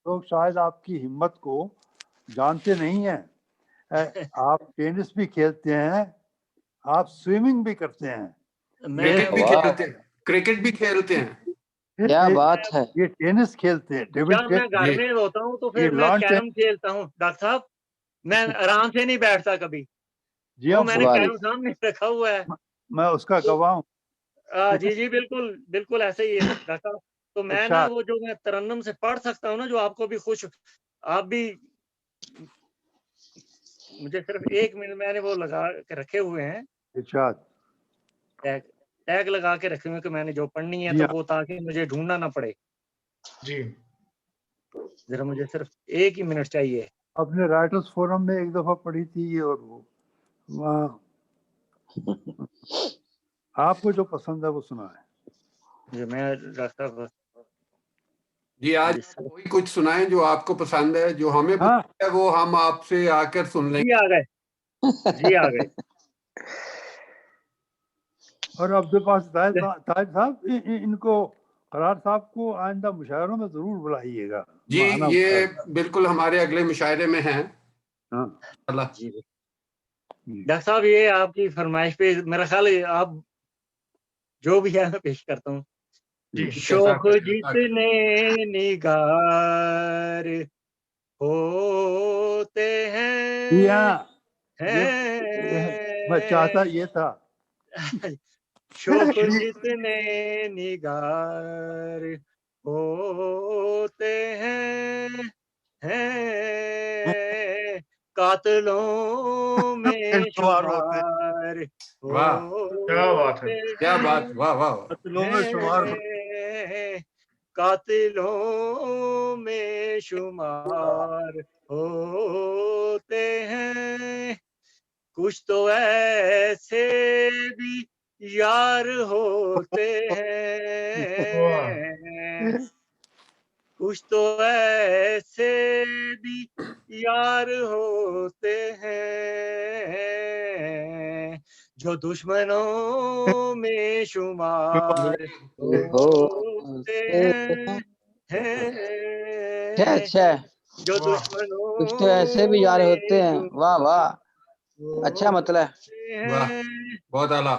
लोग शायद आपकी हिम्मत को जानते नहीं हैं। आप टेनिस भी खेलते हैं, आप स्विमिंग भी करते हैं, क्रिकेट भी वाह। खेलते हैं, क्रिकेट भी खेलते हैं। क्या बात है। ये टेनिस खेलते हैं, टेबल जब मैं टेनिस। घर जी में होता हूँ तो ये फिर मैं लॉन कैरम खेलता हूँ डॉक्टर साहब, मैं आराम से नहीं बैठता कभी, जी वो हाँ, मैंने सुभान कैरम सामने रखा हुआ है। मैं उसका गवाह हूँ। जी जी बिल्कुल बिल्कुल ऐसे ही है डॉक्टर साहब। तो मैं ना इरशाद। वो जो मैं तरन्नुम से पढ़ सकता हूँ ना, जो आपको भी खुश, आप भी, मुझे सिर्फ 1 मिनट, मैंने वो लगा के रखे हुए हैं, इरशाद। टैग टैग लगा के रखे हुए हैं कि मैंने जो पढ़नी है जी तो हाँ। वो, ताकि मुझे ढूंढना ना पड़े। जी जरा मुझे सिर्फ 1 ही मिनट चाहिए। अपने राइटर्स फोरम में एक दफा पढ़ी थी ये, और वो वहाँ आपको जो पसंद है वो सुना है। जो मैं डॉक्टर साहब जी, आज जिस वही कुछ सुनाएं जो आपको पसंद है, जो हमें हाँ पसंद है वो हम आपसे आकर सुन लेंगे। जी आ गए, जी आ गए। और अब्दुल बासित ताज साहब, इनको करार साहब को आइंदा मुशायरों में जरूर बुलाइएगा। जी, माहाना ये मुशायरा। बिल्कुल हमारे अगले मुशायरे में है। हाँ अल्लाह। जी डॉक्टर साहब, ये आपकी फरमाइश पे मेरा ख्याल है आप जो भी है मैं पेश करता हूँ। जी शोख कैसा जितने निगार होते जी हैं, हाँ, मैं चाहता ये था। शोख जितने निगार होते हैं कातलों में शुमार होते, शुमार वाह, क्या बात है। होते क्या बात, हैं, वाह वाह। कत्लों में शुमार होते। कातिलों में शुमार होते हैं, कुछ तो ऐसे भी यार होते वाह हैं, कुछ तो ऐसे भी यार होते हैं, जो दुश्मनों में शुमार होते हैं, अच्छा अच्छा, जो वाह कुछ तो ऐसे भी दुश्मनों यार होते में हैं। वाह वाह, अच्छा मतलब। होते वाह, हैं, बहुत आला।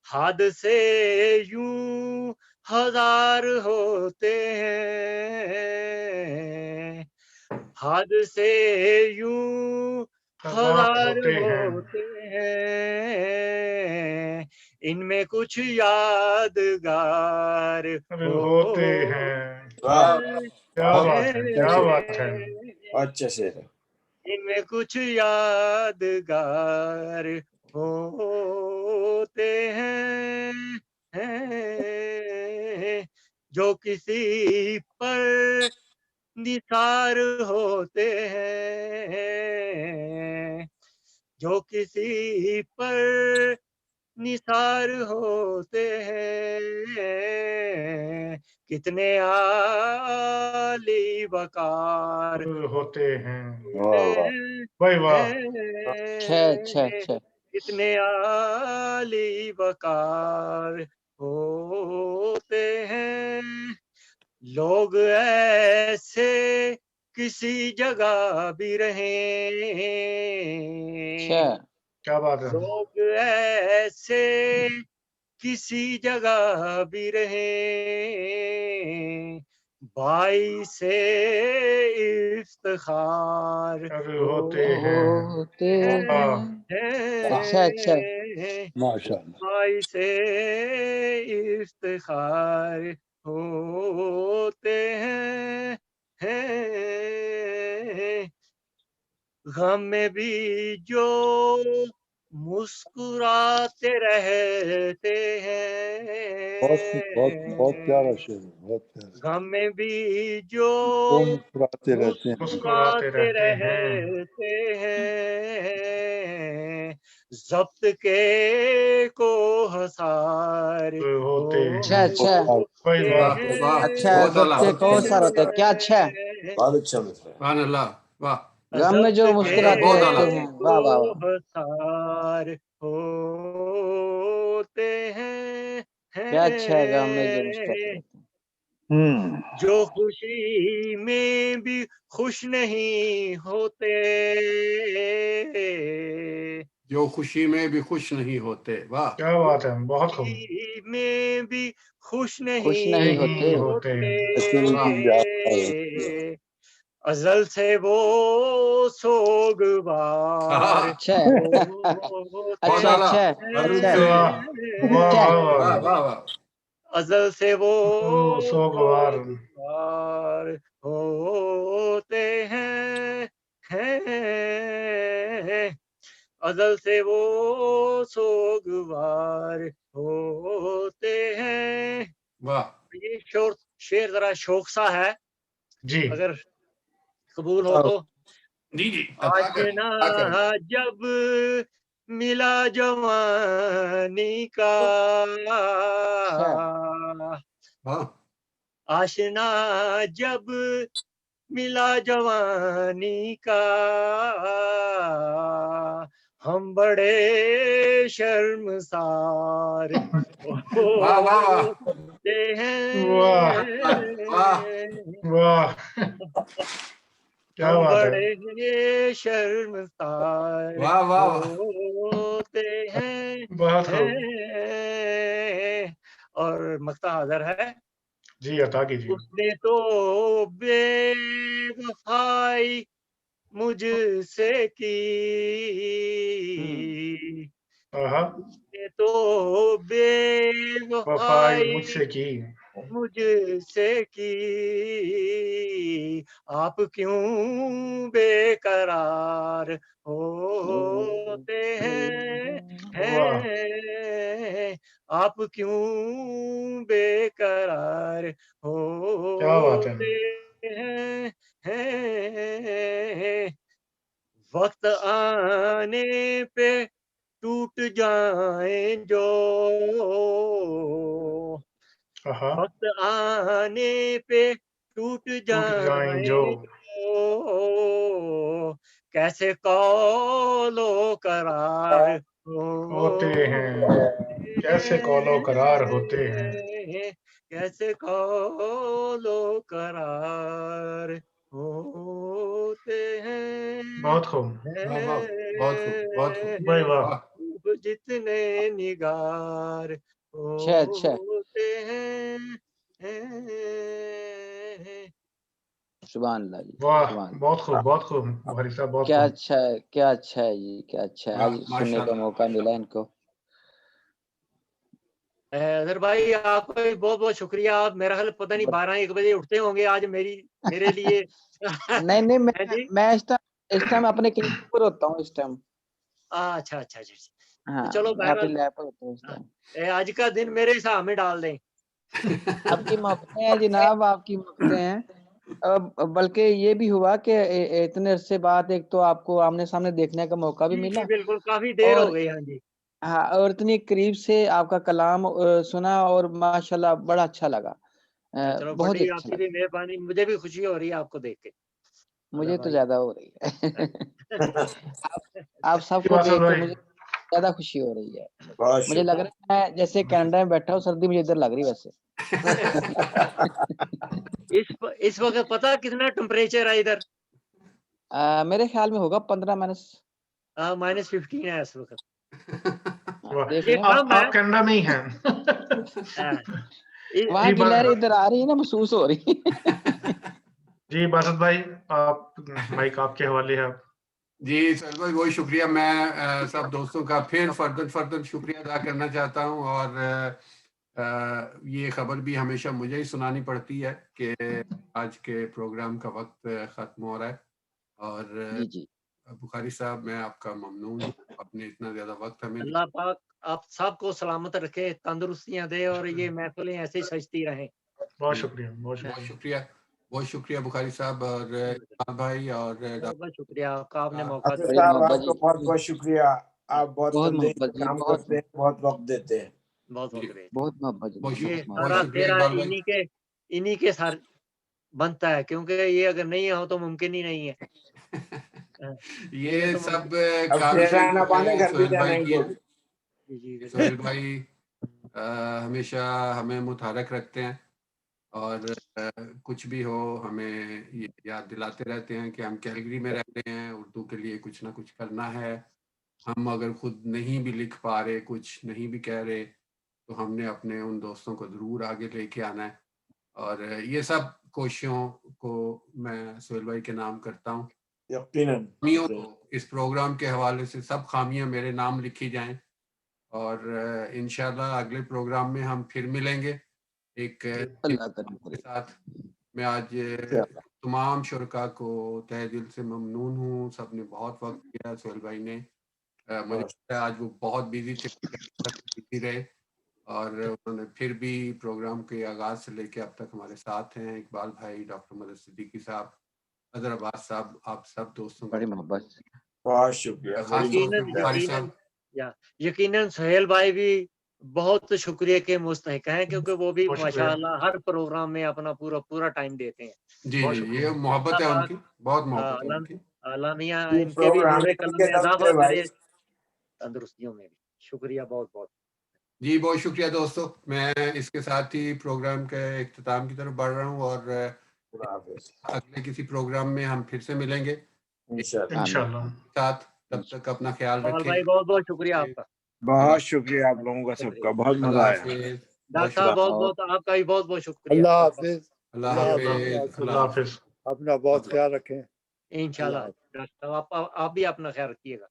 हद से यूं हजार होते हैं, हद से यूं हजार हजार होते हैं, होते हैं, इनमें कुछ यादगार होते हैं। वाह, क्या बहुत बात है, अच्छा क्या शेर, बात है। अच्छा शेर है। इनमें कुछ यादगार होते हैं, जो किसी पर निसार होते हैं, जो किसी पर निसार होते हैं, कितने आली वकार होते हैं। होते वाह वाह, भाई वाह। अच्छा अच्छा हैं, अच्छा। कितने आली वकार होते हैं, लोग ऐसे किसी जगह भी अच्छा, रहें, क्या बात है। लोग ऐसे किसी जगह भी रहें, बाई से इफ्तिखार होते हैं। होते वाह हैं। अच्छा अच्छा, माशाल्लाह। बाई से इफ्तिखार होते हैं, गम में भी जो मुस्कुराते रहते बहुत बहुत प्यारा हैं, शेर है, बहुत प्यारा। गम में भी जो वो मुस्कुराते रहते हैं। मुस्कुराते मुस्कुराते रहते हैं। रहते हैं, जब्त के को हसार होते अच्छा हैं। अच्छा भाई होते वाह। वाह वाह, अच्छा, बहुत आला। जब के कौन सा होता है, क्या अच्छा है। बहुत अच्छा मित्र है। सुभान अल्लाह, वाह। गम में जो अज़ब मुस्कुराते बहुत आला। रहते हैं, वाह वाह वाह। कोहसार होते हैं, क्या अच्छा है गम में जो मुस्कुराते रहते हैं। जो खुशी में भी खुश नहीं होते, जो खुशी में भी खुश नहीं होते, वाह। क्या बात है, बहुत खूब। खुशी में भी खुश खुश नहीं होते। नहीं होते। होते, अजल से वो सोगवार अच्छा है। होते बहुत आला। अच्छा है, अरुण अच्छा से, है, वाह वाह अच्छा है। वाह वाह वाह। वाह वाह। अजल से वो ओ सोगवार। सोगवार होते हैं, अजल से वो सोगवार होते हैं। वाह। ये शेर जरा शौक सा है, जी अगर कबूल हो तो। जी जी, अता करें, आशना अता करें। जब मिला जवानी का, अच्छा, हाँ, आशना जब मिला जवानी का, हम बड़े शर्मसार वाह वाह वाह होते वाह वाह हैं, वाह। क्या हम बात है। बड़े शर्मसार वाह वाह वाह। होते हैं, बहुत खूब। और मक्ता हाजिर है। जी अता कीजिए। उसने तो बेवफाई मुझसे की, आहा, उसने तो वफाई बेवफाई मुझसे की। मुझसे की, आप क्यों बेकरार होते वाह आप क्यों बेकरार क्या बात है। होते हैं, वक्त आने पे टूट जाए जो, आहा, वक्त आने पे टूट टूट जाएं जो जाए जो, कैसे कौलो करार होते हैं, होते कैसे कौलो करार होते हैं। हैं, कैसे कौलो करार होते हैं, बहुत खूब। वाह वाह, बहुत खूब, बहुत खूब, भाई वाह। वाह। जितने निगार अच्छा, अच्छा। होते हैं, सुभान अल्लाह जी, वाह सुभान। बहुत खूब, बहुत खूब बुखारी साहब, बहुत क्या खूब। अच्छा है, क्या अच्छा है जी, क्या अच्छा है। वाह, आज सुनने का माशाल्लाह। मौका मिला इनको। अजहर भाई आपका भी बहुत बहुत शुक्रिया। आप मेरा ख्याल पता नहीं 12-1 बजे उठते होंगे आज मेरे लिए। नहीं नहीं, है जी। मैं इस टाइम अपने क्लिनिक पर होता हूँ इस टाइम। अच्छा अच्छा अच्छा अच्छा। तो हाँ, चलो मैं अपनी बहरहाल, लैब पर होता हूँ इस टाइम। आज का दिन मेरे हिसाब में डाल दें। आपकी मोहब्बतें हैं जनाब, आपकी मोहब्बतें हैं। बल्कि ये भी हुआ कि इतने अरसे बाद एक तो आपको आमने सामने देखने का मौका भी जी जी मिला, बिल्कुल, काफी देर हो और गई। हाँ जी। हाँ, और इतनी करीब से आपका कलाम सुना, और माशाल्लाह बड़ा अच्छा लगा। चलो बहुत ही बड़ी अच्छा आपकी लगा। भी मेहरबानी, मुझे भी खुशी हो रही है आपको देख के अजहर मुझे तो भाई। ज्यादा हो रही है। आप जी सबको वासद देख के भाई। मुझे ज्यादा खुशी हो रही है। बहुत मुझे लग शुक्रिया। रहा है मैं जैसे कनाडा में बैठा हूँ, सर्दी मुझे इधर लग रही है वैसे। इस वक्त पता कितना टेम्परेचर है इधर? मेरे ख्याल में होगा 15 माइनस। -15 है इस वक्त। देख ये लें। कम है। आप कनाडा में ही हैं। हाँ, वहां जी की लहरें इधर आ रही है ना, महसूस हो रही है। जी बासत भाई, आप माइक आपके हवाले है। आप जी सर भाई, बहुत शुक्रिया। मैं सब दोस्तों का फिर फर्दन शुक्रिया अदा करना चाहता हूँ। और ये खबर भी हमेशा मुझे ही सुनानी पड़ती है कि आज के प्रोग्राम का वक्त ख़त्म हो रहा है। और जी जी, बुखारी साहब, मैं आपका ममनून हूँ, आपने इतना ज़्यादा वक्त हमें दिया। अल्लाह पाक आप सबको सलामत रखे, तंदुरुस्तियां दे और ये महफिलें ऐसे ही सजती रहें। बहुत जी, शुक्रिया, बहुत बहुत शुक्रिया। शुक्रिया, बहुत शुक्रिया बुखारी साहब और इकबाल भाई और बहुत बहुत शुक्रिया आपका, आपने डॉक्टर। मौका आसिफ दिया। बड़ी साहब मोहब्बत आपको जी, बहुत बहुत शुक्रिया। आप बहुत बहुत तनदेही मोहब्बत जी, काम बहुत करते हैं, बहुत वक्त देते हैं। बहुत बहुत जी, शुक्रिया। बहुत मोहब्बत जी, बहुत बहुत ये शुक्रिया, मोहब्बत। बहुत सारा शुक्रिया तेरा इकबाल भाई। इन्हीं के सर बनता है, क्योंकि ये अगर नहीं हो तो मुमकिन ही नहीं है। ये तो सब अब काम शेराना पाने घर भी सोहेल जाना भाई है की इनको। जी सोहेल भाई हमेशा हमें मुतारक रखते हैं और कुछ भी हो हमें ये याद दिलाते रहते हैं कि हम कैलगरी में रहते हैं, उर्दू के लिए कुछ ना कुछ करना है। हम अगर खुद नहीं भी लिख पा रहे, कुछ नहीं भी कह रहे, तो हमने अपने उन दोस्तों को ज़रूर आगे लेके आना है। और ये सब कोशिशों को मैं सोहेल भाई के नाम करता हूँ। यकीनन खामियों को इस प्रोग्राम के हवाले से सब खामियां मेरे नाम लिखी जाएं और इंशाल्लाह अगले प्रोग्राम में हम फिर मिलेंगे एक अल्लाह करम के करे। साथ। मैं आज तमाम शुरका को तहे दिल से ममनून हूँ, सबने बहुत वक्त दिया। सोहेल भाई ने मुझे लगता है आज वो बहुत बिजी थे, बिजी रहे और उन्होंने फिर भी प्रोग्राम के आगाज से लेके अब तक हमारे साथ हैं। इकबाल भाई, डॉक्टर मदद सिद्दीकी साहब, अदर अब्बास साहब, आप सब दोस्तों बड़ी को मोहब्बत से। बहुत शुक्रिया, खास बड़ी तौर पे यकीनन बुखारी यकीनन साहब। या यकीनन सोहेल भाई भी बहुत शुक्रिया के मुस्तहिक हैं, क्योंकि वो भी बहुत शुक्रिया। माशाल्लाह हर प्रोग्राम में अपना पूरा टाइम देते हैं। जी बहुत जी, शुक्रिया। ये मोहब्बत है अल्लाह पाक उनकी, बहुत मोहब्बत है आलम उनकी। आलमिया ये इनके भी प्रोग्राम नूरे के कलम में दम इजाफा से भाई। करे, तंदुरुस्तियों में भी। शुक्रिया बहुत बहुत। जी बहुत शुक्रिया दोस्तों। मैं इसके साथ ही प्रोग्राम के इख्तिताम की तरफ बढ़ रहा हूँ और खुदा हाफिज, अगले किसी प्रोग्राम में हम फिर से मिलेंगे इंशाल्लाह। इंशाल्लाह। साथ। तब तक अपना ख्याल कमाल रखें। भाई बहुत बहुत शुक्रिया आपका। बहुत शुक्रिया आप लोगों का शुक्रिया। सबका, बहुत मजा अल्लाह आया। हाफिज। डॉक्टर साहब बहुत बहुत आपका भी बहुत बहुत शुक्रिया। अल्लाह हाफिज। अल्लाह अल्लाह हाफिज। हाफिज। अल्लाह हाफिज। अपना बहुत ख्याल रखें। इंशाल्लाह डॉक्टर साहब आप भी अपना ख्याल रखिएगा।